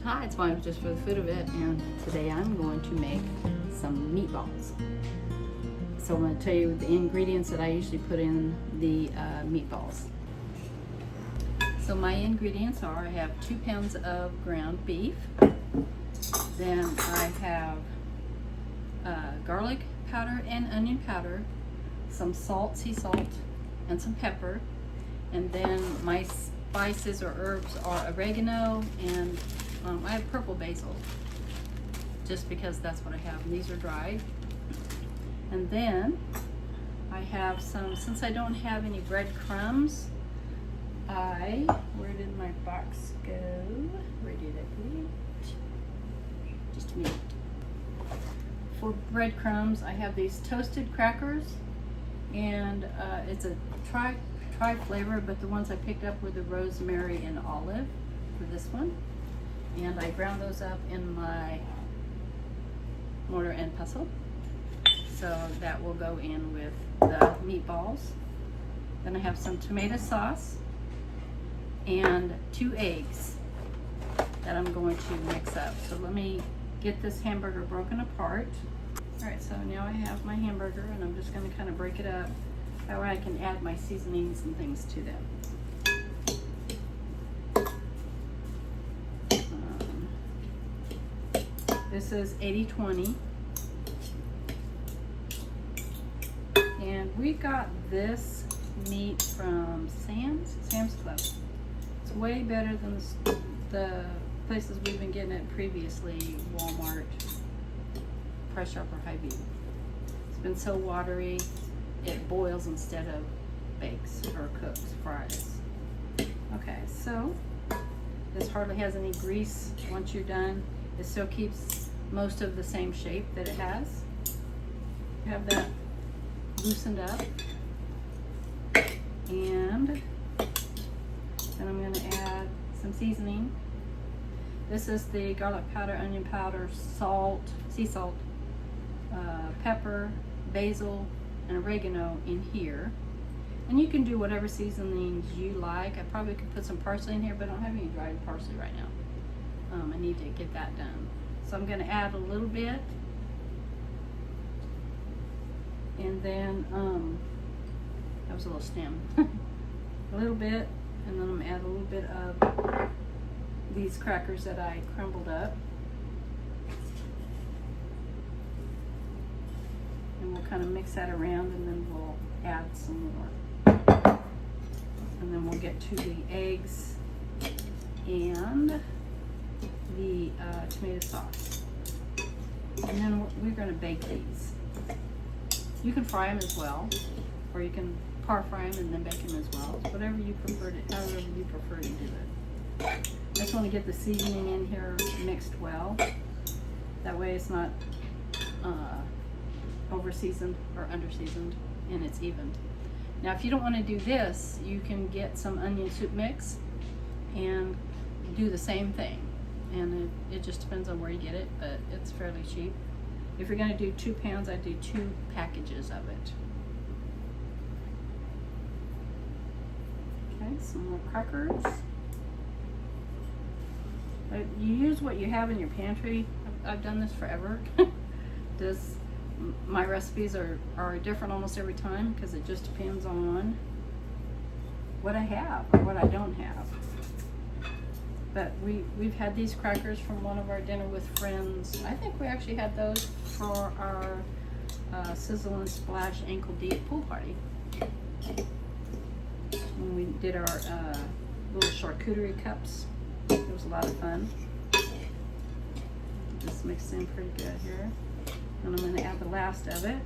Hi, it's Mom just for the food of it, and today I'm going to make some meatballs. So I'm going to tell you the ingredients that I usually put in the meatballs. So my ingredients are, I have 2 pounds of ground beef, then I have garlic powder and onion powder, some salt, sea salt, and some pepper, and then my spices or herbs are oregano and I have purple basil, just because that's what I have, and these are dried. And then I have some, since I don't have any breadcrumbs, where did my box go? Where did I put it? Just a minute. For breadcrumbs, I have these toasted crackers, and it's a tri flavor, but the ones I picked up were the rosemary and olive for this one. And I ground those up in my mortar and pestle. So that will go in with the meatballs. Then I have some tomato sauce and 2 eggs that I'm going to mix up. So let me get this hamburger broken apart. All right, so now I have my hamburger, and I'm just going to kind of break it up. That way I can add my seasonings and things to them. This is 80/20, and we got this meat from Sam's Club. It's way better than the places we've been getting it previously, Walmart, Price Chopper, Hy-Vee. It's been so watery, it boils instead of bakes or cooks, fries. Okay, so this hardly has any grease once you're done. It still keeps most of the same shape that it has. You have that loosened up. And then I'm going to add some seasoning. This is the garlic powder, onion powder, salt, sea salt, pepper, basil, and oregano in here. And you can do whatever seasonings you like. I probably could put some parsley in here, but I don't have any dried parsley right now. I need to get that done. So I'm going to add a little bit, and then that was a little stem. A little bit, and then I'm going to add a little bit of these crackers that I crumbled up, and we'll kind of mix that around, and then we'll add some more, and then we'll get to the eggs and the tomato sauce, and then we're going to bake these. You can fry them as well, or you can par fry them and then bake them as well. Whatever you prefer to, however you prefer to do it. I just want to get the seasoning in here mixed well. That way it's not over seasoned or under seasoned, and it's evened. Now, if you don't want to do this, you can get some onion soup mix and do the same thing. And it just depends on where you get it, but it's fairly cheap. If you're going to do 2 pounds, I do 2 packages of it. Okay, some more crackers. You use what you have in your pantry. I've done this forever. My recipes are different almost every time, because it just depends on what I have or what I don't have. But we've had these crackers from one of our dinner with friends. I think we actually had those for our Sizzle and Splash ankle deep pool party when we did our little charcuterie cups. It was a lot of fun. This mixed in pretty good here, and I'm going to add the last of it.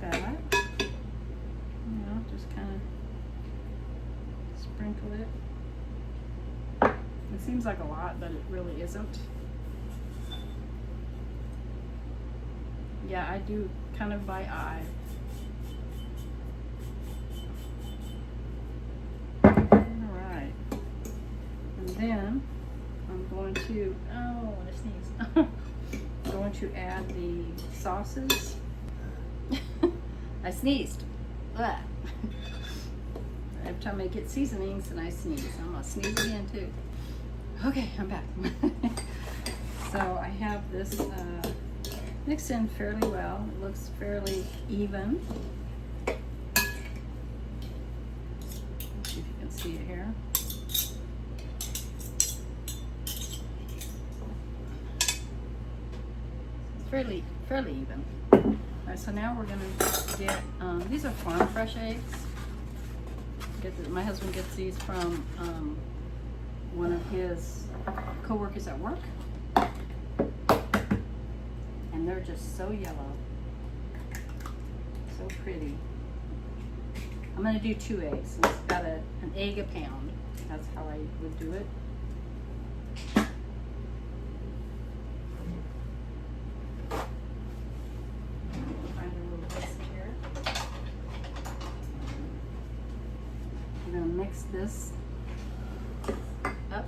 That. Just kind of sprinkle it. It seems like a lot, but it really isn't. Yeah, I do kind of by eye. Alright. And then I'm going to, oh, I want to sneeze. I'm going to add the sauces. I sneezed. Blah. I every time I get seasonings and I sneeze. I'm gonna sneeze again too. Okay, I'm back. So I have this mixed in fairly well. It looks fairly even. Let's see if you can see it here. It's fairly even. All right, so now we're gonna get these are farm fresh eggs. My husband gets these from one of his co-workers at work, and they're just so yellow, so pretty. I'm gonna do 2 eggs. It's about an egg a pound. That's how I would do it. Find a little whisk here. I'm gonna mix this up.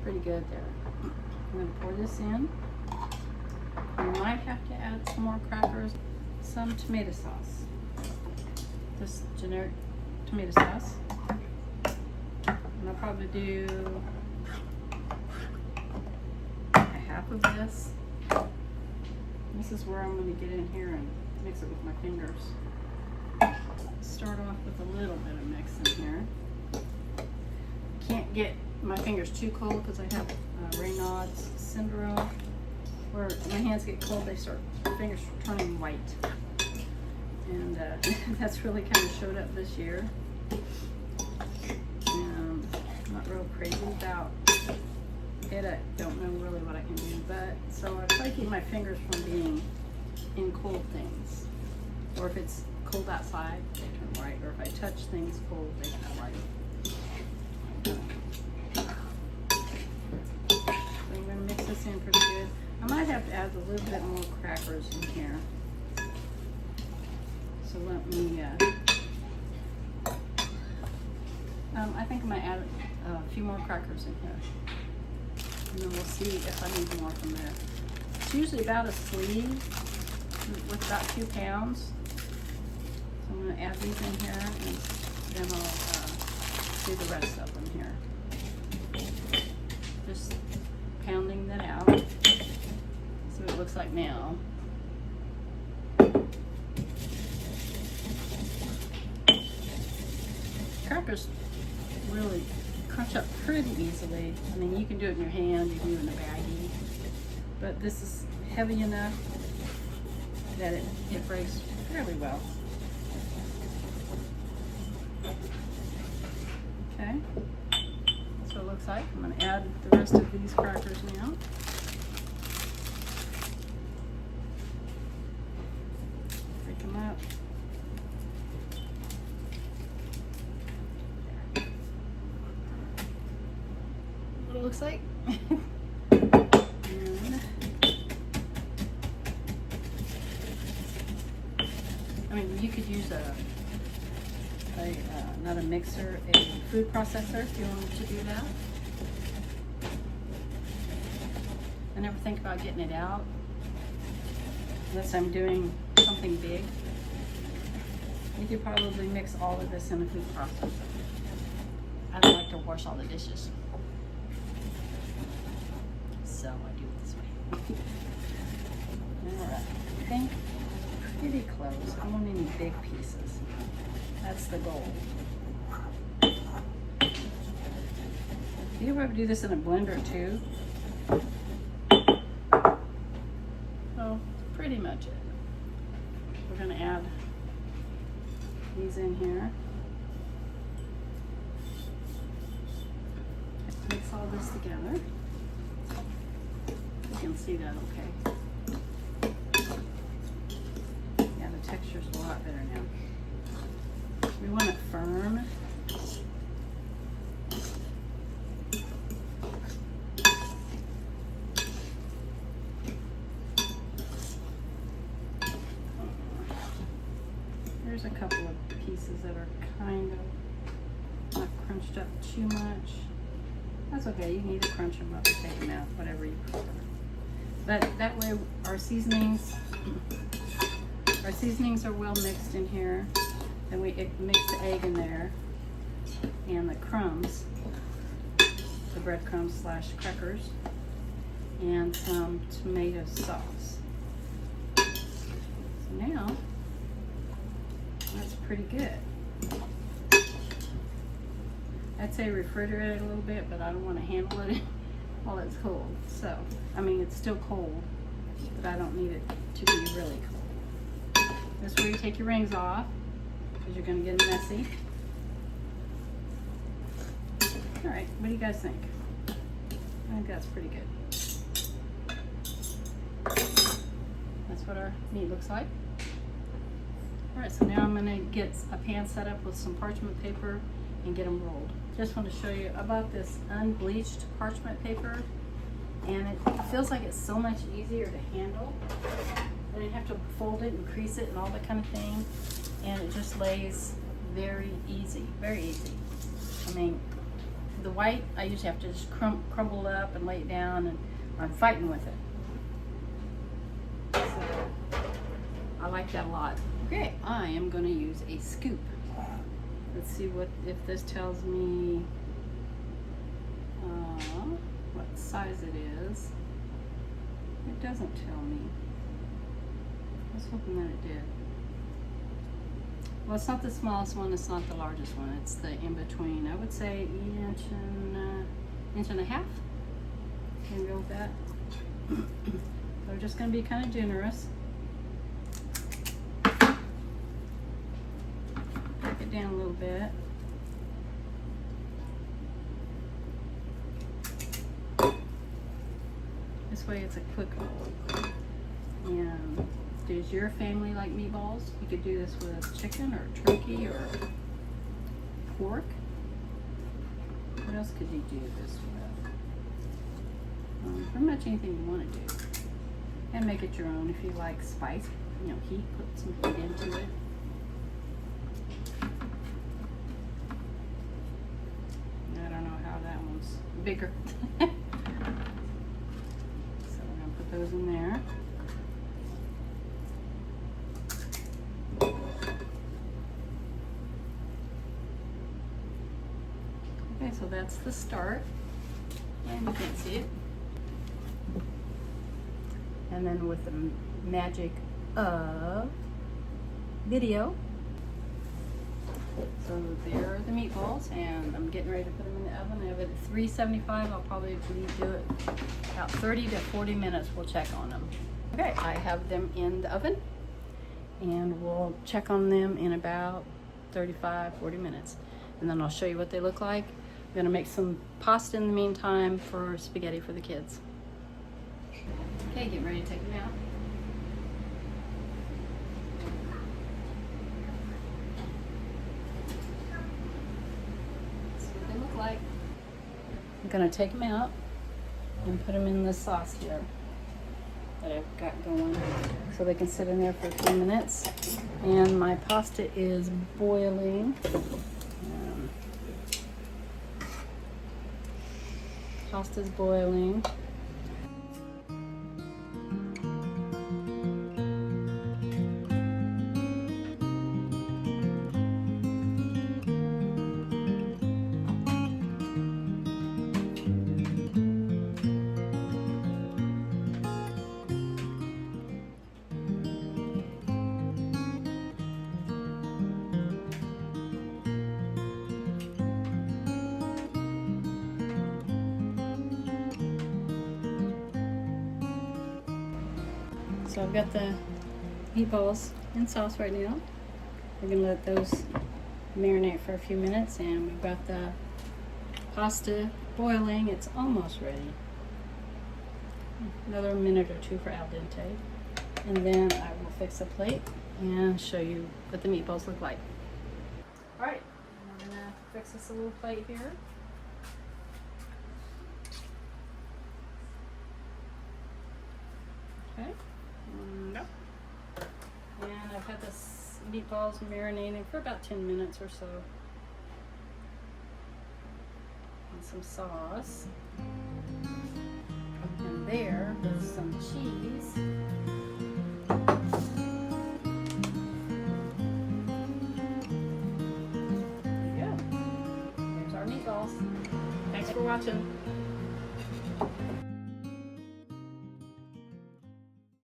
Pretty good there. I'm going to pour this in. You might have to add some more crackers, some tomato sauce. Just generic tomato sauce. And I'll probably do a half of this. This is where I'm going to get in here and mix it with my fingers. Start off with a little bit of mix in here. Can't get my fingers too cold because I have Raynaud's syndrome, where my hands get cold, my fingers turning white, and that's really kind of showed up this year. I'm not real crazy about it. I don't know really what I can do, but so I try to keep my fingers from being in cold things, or if it's cold outside, they turn white, or if I touch things cold, they turn white. Mix this in pretty good. I might have to add a little bit more crackers in here. So let me, I think I might add a few more crackers in here. And then we'll see if I need more from there. It's usually about a sleeve with about 2 pounds. So I'm going to add these in here and then I'll do the rest of them here. Just pounding that out. So it looks like now. Crackers really crunch up pretty easily. I mean, you can do it in your hand, you can do it in a baggie, but this is heavy enough that it breaks fairly well. Okay. So it looks like. I'm going to add the rest of these crackers now. Break them up. What it looks like. And, I mean, you could use not a mixer, a food processor if you wanted to do that. I never think about getting it out unless I'm doing something big. You could probably mix all of this in a food processor. I don't like to wash all the dishes, so I do it this way. Alright, I think pretty close. I don't want any big pieces. That's the goal. Do you ever do this in a blender too? Oh, pretty much it. We're going to add these in here. Mix all this together. You can see that okay. Yeah, the texture's a lot better now. We want it firm. There's a couple of pieces that are kind of not crunched up too much. That's okay, you need to crunch them up or take them out, whatever you prefer. But that way our seasonings are well mixed in here. Then we mix the egg in there and the crumbs, the breadcrumbs slash crackers, and some tomato sauce. So now that's pretty good. I'd say refrigerate it a little bit, but I don't want to handle it while it's cold. So, I mean, it's still cold, but I don't need it to be really cold. This is where you take your rings off, because you're going to get them messy. All right, what do you guys think? I think that's pretty good. That's what our meat looks like. All right, so now I'm going to get a pan set up with some parchment paper and get them rolled. Just want to show you about this unbleached parchment paper, and it feels like it's so much easier to handle. I didn't have to fold it and crease it and all that kind of thing, and it just lays very easy, very easy. I mean, the white I usually have to just crumble it up and lay it down, and I'm fighting with it. So I like that a lot. Okay, I am going to use a scoop. Let's see if this tells me what size it is. It doesn't tell me. I was hoping that it did. Well, it's not the smallest one, it's not the largest one. It's the in between. I would say inch and a half. Can you go with that? So we're just going to be kind of generous. Down a little bit. This way it's a quick roll. And does your family like meatballs? You could do this with chicken or turkey or pork. What else could you do this with? Pretty much anything you want to do. And make it your own if you like spice. You know, heat, put some heat into it. Bigger. So we're going to put those in there. Okay, so that's the start. And you can't see it. And then with the magic of video. So there are the meatballs, and I'm getting ready to put them in the oven. I have it at 375. I'll probably do it about 30 to 40 minutes. We'll check on them. Okay, I have them in the oven, and we'll check on them in about 35, 40 minutes. And then I'll show you what they look like. I'm gonna make some pasta in the meantime for spaghetti for the kids. Okay, getting ready to take them out. Like. I'm going to take them out and put them in the sauce here that I've got going so they can sit in there for a few minutes. And my pasta is boiling. Pasta's boiling. So I've got the meatballs in sauce right now. We're gonna let those marinate for a few minutes, and we've got the pasta boiling. It's almost ready. Another minute or two for al dente. And then I will fix a plate and show you what the meatballs look like. All right, I'm gonna fix us a little plate here. Okay. And I've had this meatballs marinating for about 10 minutes or so. And some sauce. And there with some cheese. There you go. There's our meatballs. Thanks for watching.